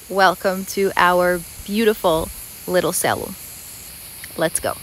welcome to our beautiful little село. Let's go.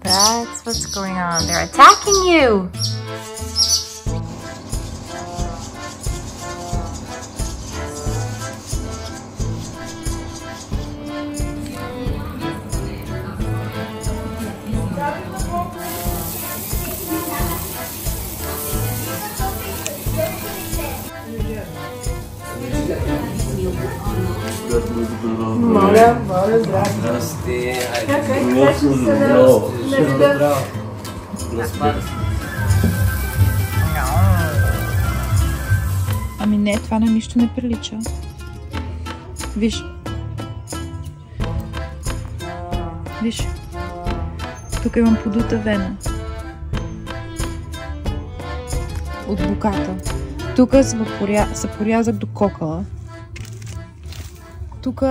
That's what's going on. They're attacking you. Ами не, това на нищо не прилича. Виж. Виж. Тук имам подута вена. От боката. Тук се порязах до кокала. Тук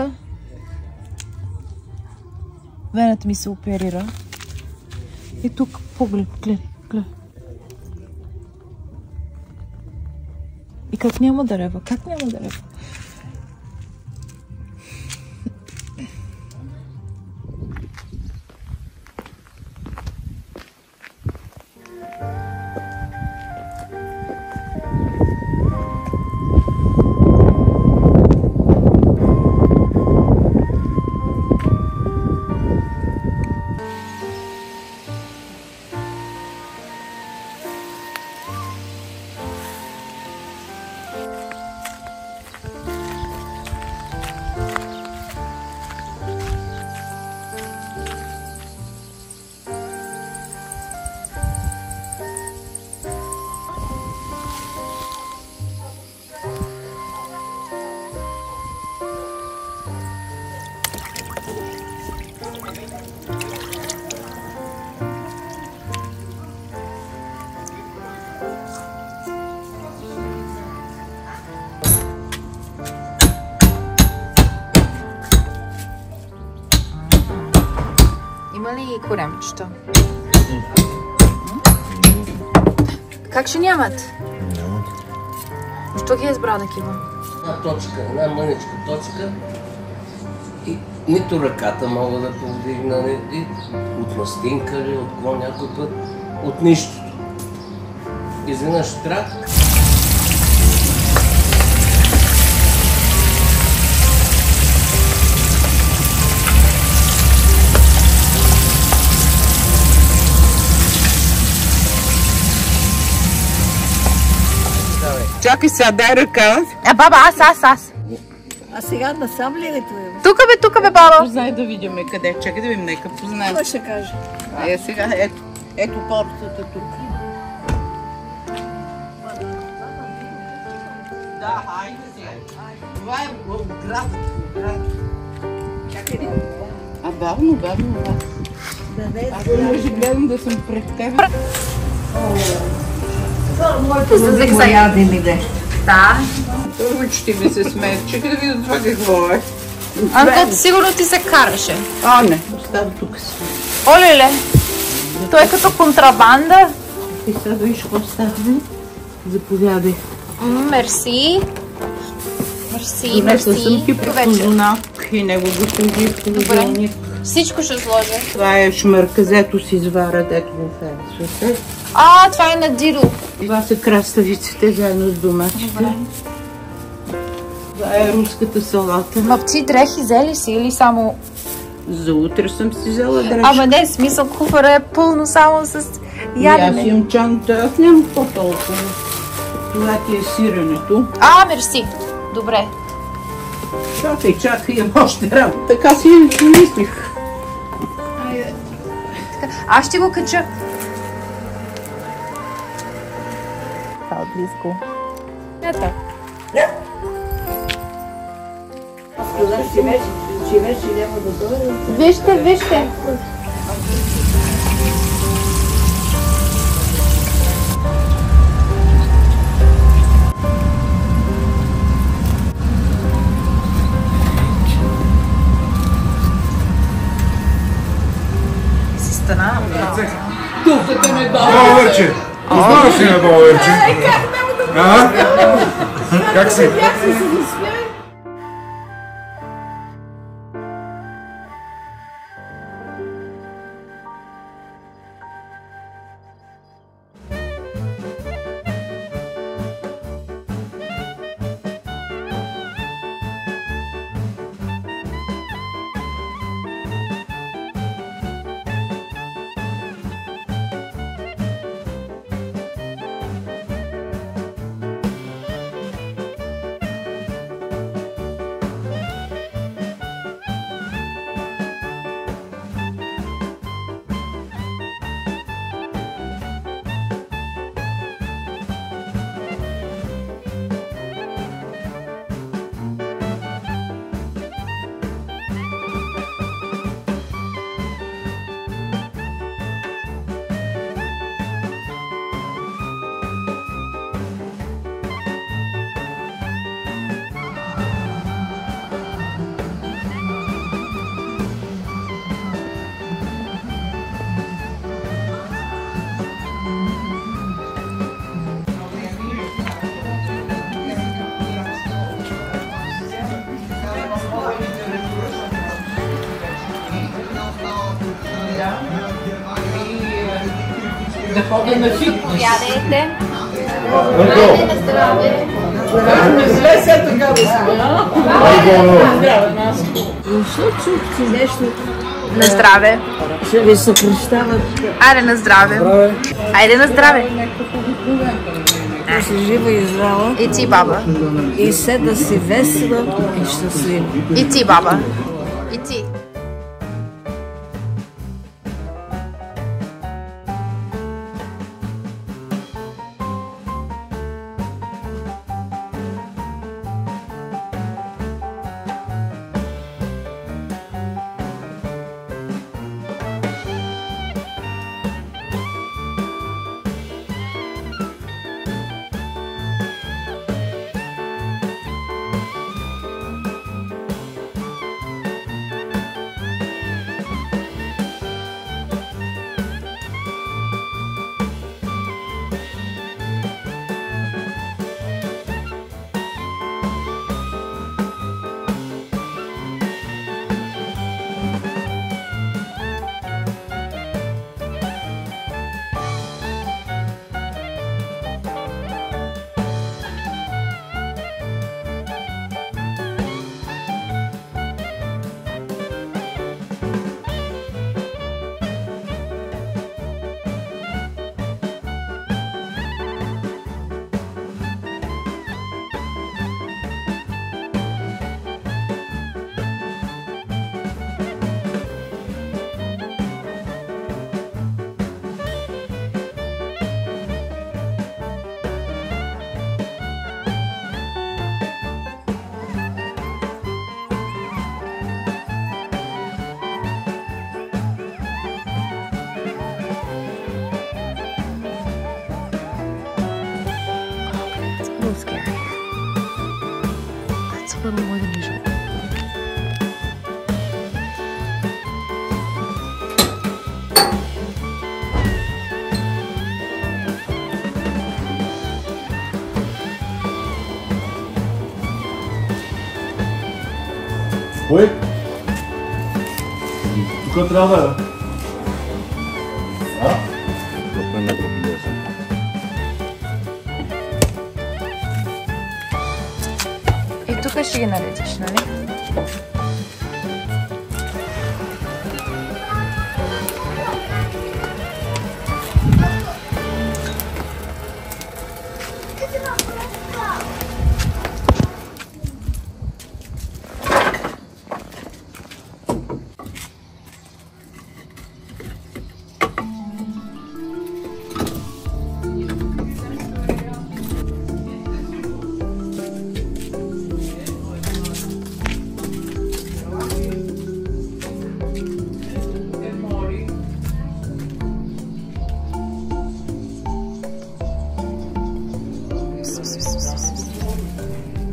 вената ми се оперира. И тук поглед, гледай. И как няма да рева? Как няма да рева? Има ли коремчета? Как ще нямат? Няма. Защо ги е избрал такива? Една точка, една мъничка точка и нито ръката мога да повдигна, от настинка ли, от кого някой път, от нищото. Изведнъж трак. Чакай сега, дай ръка. Баба, аз. А сега насам ли е това? Тук бе, баба. Познай да видим къде. Чакай да видим, нека познаем. Това ще кажа. Сега, ето портата тук. Да, хайде сега. Това е град. Чакай. Бавно. Аз може гледам да съм пред теб. Моето за ядене бе. Да. Ручки ми се смеят. Чекай да видя това какво е. Анко, сигурно ти се караше. А, не. Остава тук си. Олеле, той е като контрабанда. И сега виж какво става. Заповядай. Мерси. Мерси, Донесла съм мерси. ти Вече. препозунак и него го сложи в холодилник. Всичко ще сложа. Това е шмърказето си извара, дето го харесвате. А, това е на Дидо. Това са краставиците заедно с доматите. Това е руската салата. Ма ти дрехи взели си или само... За утре съм си взела дрежка. Ама не, смисъл, куфара е пълно само с Аз ядене. имам чанта, аз нямам по-толкова. Това ти е сиренето. А, мерси. Добре. Чакай, имам още работа. Така си мислих. Аз ще го кача. Това е близко. Ето. Вижте, вижте. Си стана. Българче! Познаваш ли на Българче? А? Как си? Да ходя на фитнес. Ядете. Ето! Не зле се така да сме, а? Здраве, Наско. Чух ти нещо, На здраве. че ви съкръщават. Айде на здраве. Айде на здраве. Да си жива и здрава. И ти, баба. И все да си весела и щастлива. И ти, баба. И ти. scared. That's a little more than usual. Кой? Тук трябва да е. Тук е не побилия се. И тук ще ги наредиш, нали?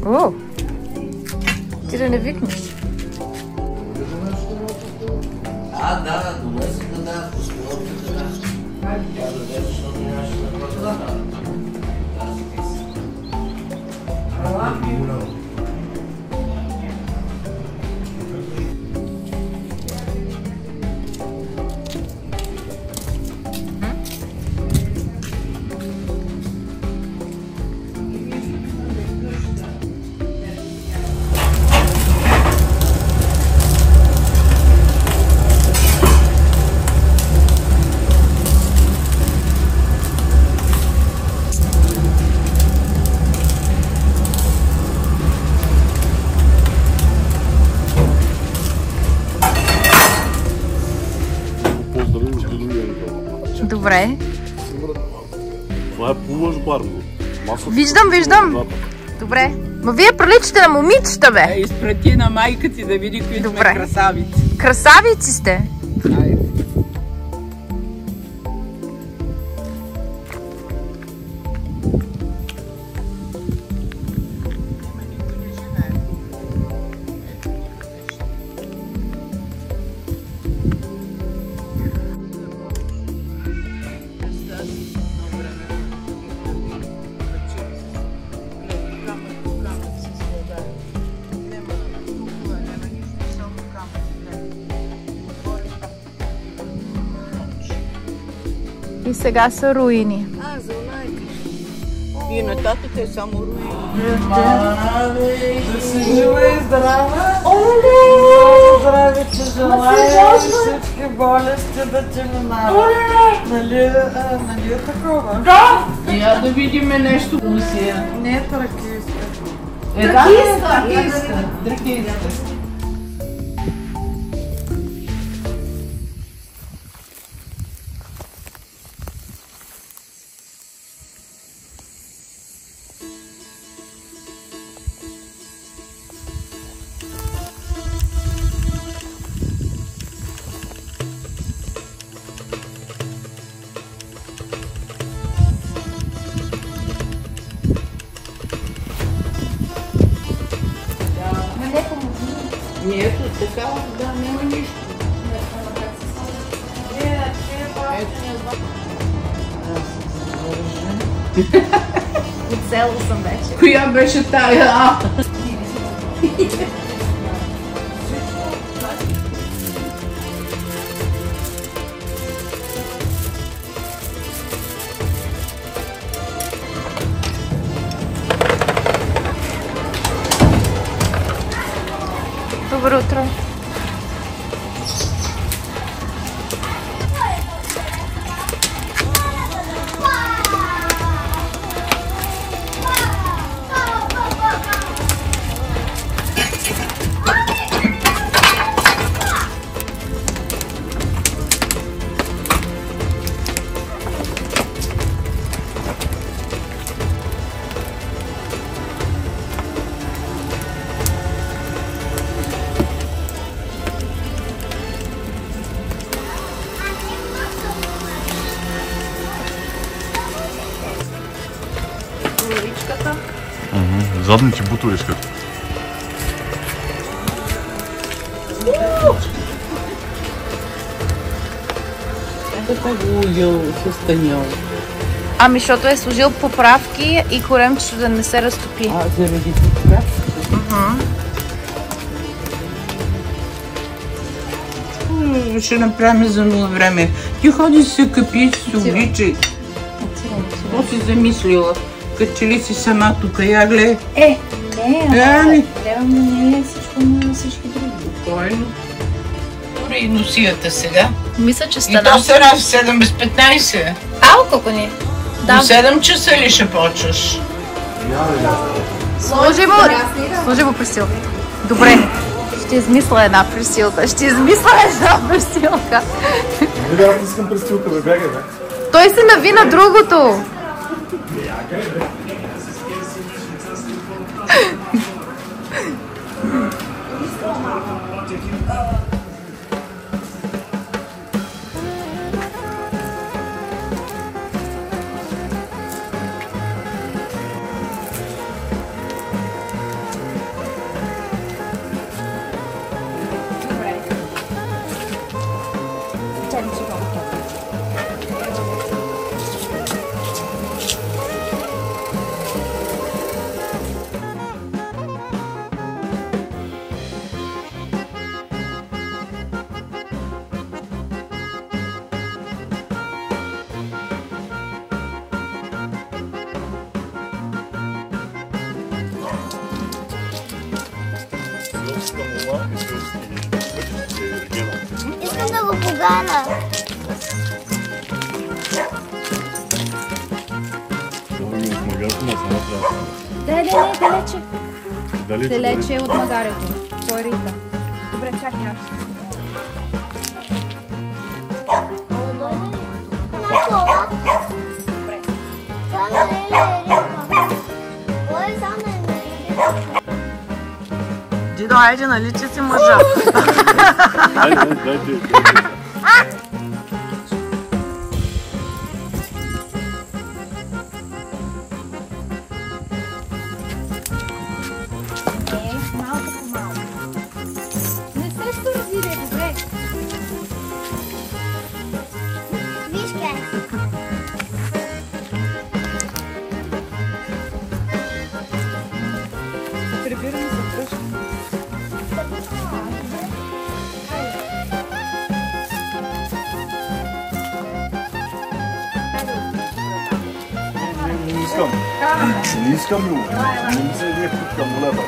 О! Ти да не викнеш. Да, донесеха, да, пустилата, да. Тя да даде, защото нямаше на първа. Добре. Това е плуваш бар. Виждам. Добре. Ма вие приличате на момичета, бе. Изпрати на майка ти да види кои сме красавици. Красавици сте. Айде. И сега са руини. За майка. И на татата е само руини. Да си жива и здрава. Здраве ти желая и всички болести да ти минават. Нали е такова? Да! Я да видим нещо. Не е тракийска. Тракийска. Ето така, да, няма нищо. Оцело съм вече. Коя беше тая? Добро утро. Ловичката. Задните бутови искат. Ами, защото е сложил поправки и коремчето да не се разтопи. Заради поправки? Ще направим за ново време. Ти ходи се къпи, се обличай. Какво си замислила? Като че ли си сама тук, я гледай. Не, Ами. гледам не е всичко на всички други. Спокойно. Добре, и носията сега. Мисля, че И стана... то се раз 7 без 15. Ало, колко ни? До 7 часа ли ще почваш? Сложи му пресилка. Добре, ще измисля една пресилка. Аз искам престилка, бе, бягай, бе. Той се нави на другото. Искам да го погана. Далече от магарето. Той рита. Добре, чакай аз. Дидо, хайде, нали че си мъжа? Дайте. Малко по малко. Не се стързире, добре. Виж как. Прибирам се пръща. Не искам. Не искам, Мило. Не ми се идея тук към молеба.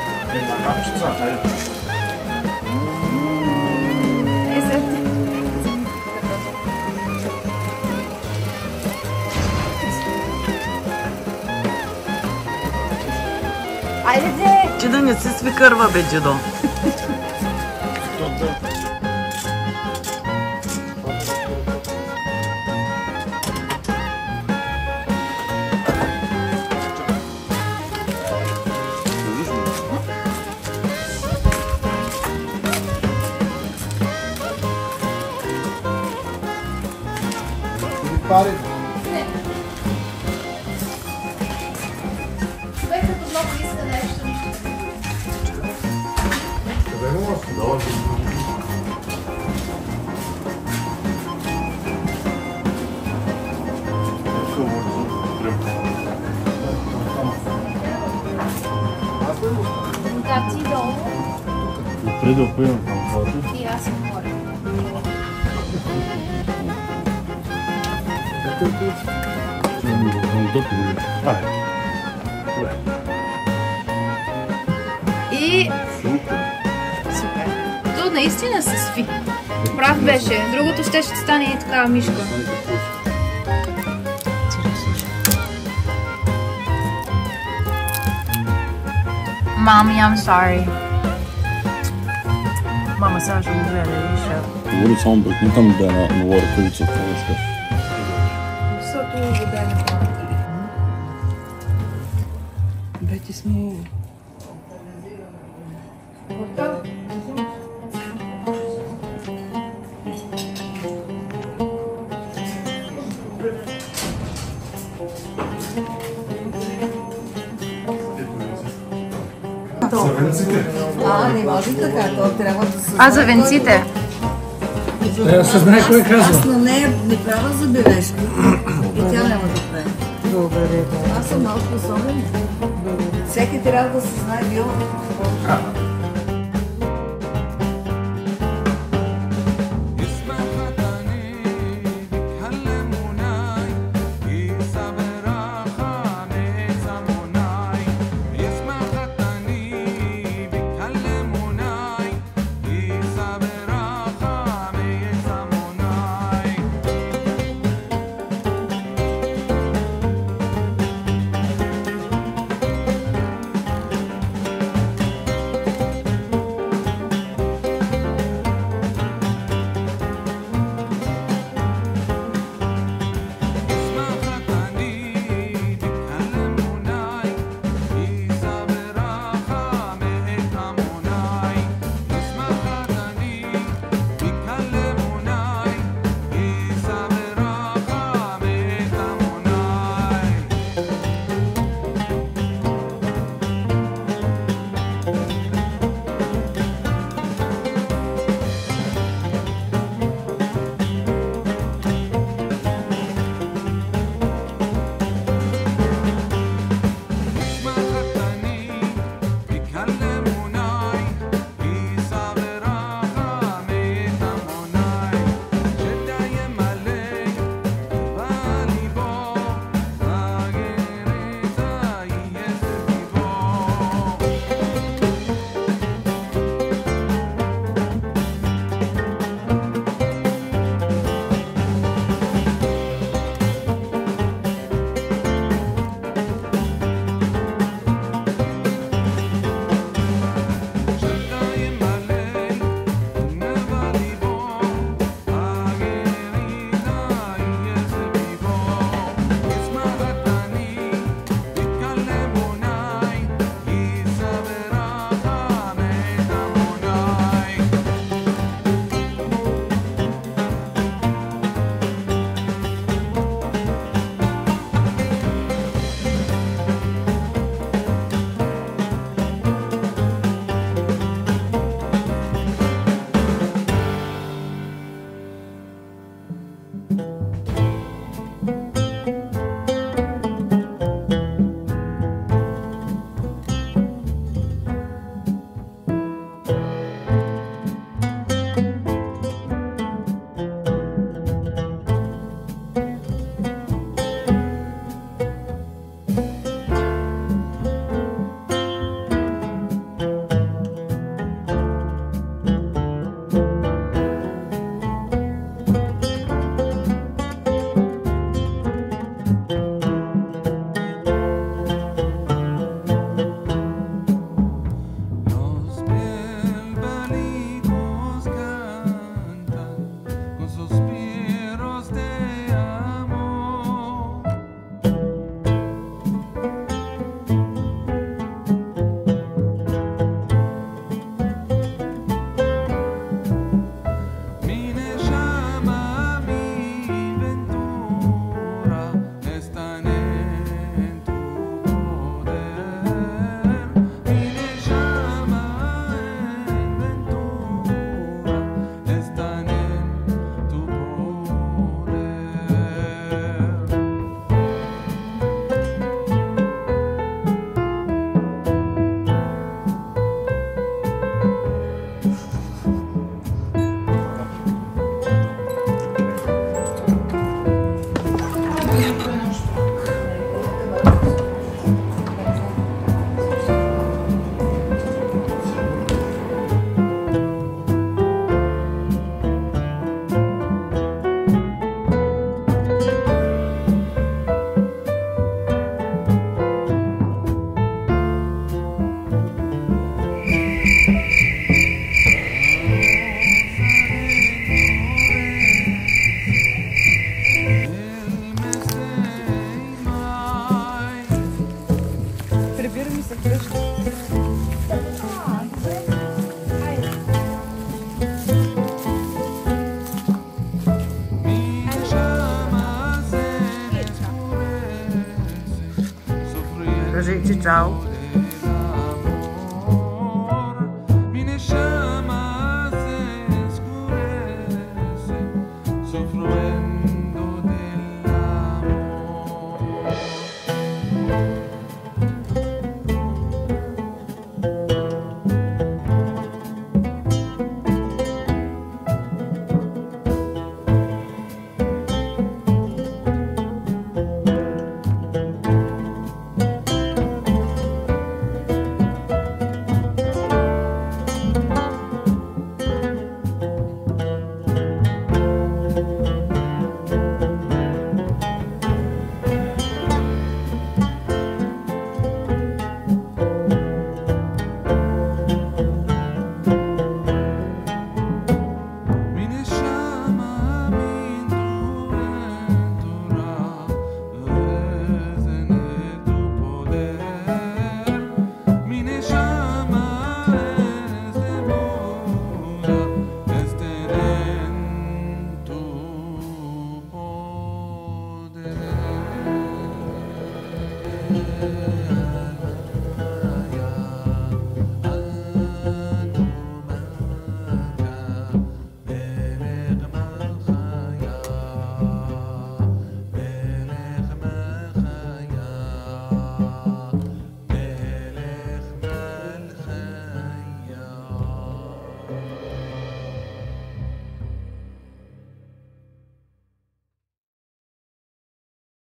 Айде, де! Че да не си свикърва, бе, Дидо. Пари. Човек като много иска нещо. Къде му аз? Давай. Да, ти долу Отпред да поемам към това. и аз съм горе. И... Супер. То наистина се сви. Прав беше. Другото ще стане и такава мишка. Mommy, I'm sorry. Мама, сега ще го гледа и ще... Говори само прекънтам да е на нова ръкавица. Това ще кажа. Защото вода не помага. Бе, ти сме... За венците. Не може така, то трябва да се... А, за венците? Трябва да се знае кой казва. Аз на нея не правя забележка и тя няма да прави. Благодаря. Аз съм малко особена. Всеки трябва да се знае бил. Кажи, че чао.